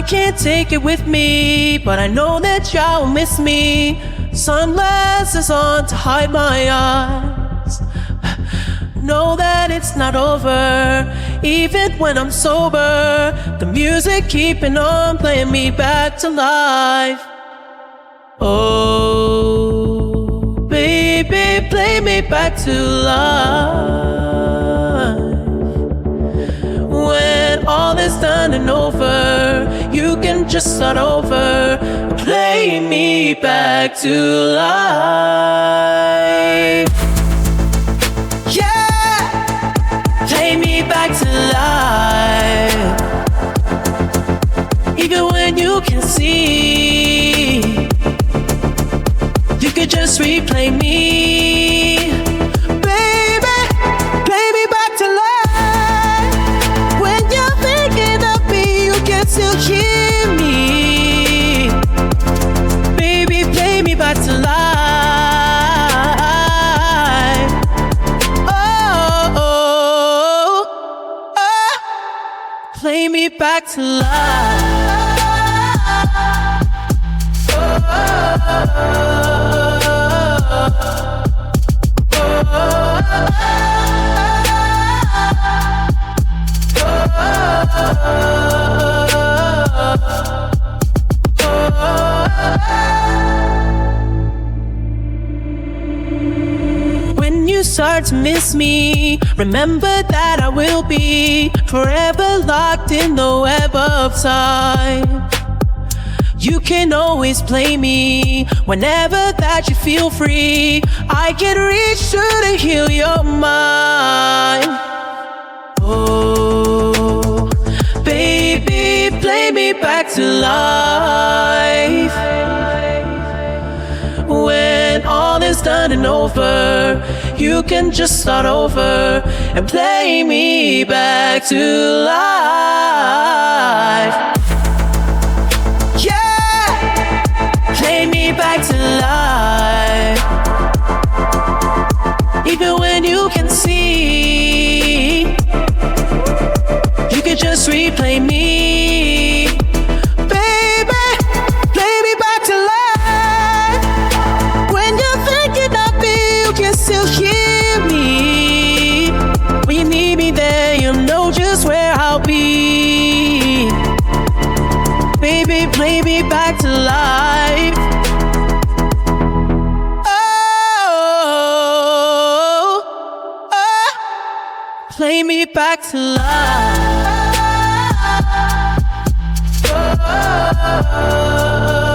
I can't take it with me, but I know that y'all miss me. Sunglasses on to hide my eyes. Know that it's not over, even when I'm sober. The music keeping on playing me back to life. Oh, baby, play me back to life. When all is done and over, you can just start over. Play me back to life. Yeah, play me back to life. Even when you can see, you could just replay me. Baby, play me back to life. When you're thinking of me, you can still hear me. Baby, play me back to life. Oh, oh, oh. Play me back to life. When you start to miss me, remember that I will be forever locked in the web of time. You can always play me whenever that you feel free. I can reach through to heal your mind. Oh, baby, play me back to life. When all is done and over, you can just start over and play me back to life. Play me back to life. Even when you can see, you can just replay me. Baby, play me back to life. When you're thinking of me, you can still hear me. When you need me there, you'll know just where I'll be. Baby, play me back to life. Oh, oh, play me back to life. Oh, oh, oh.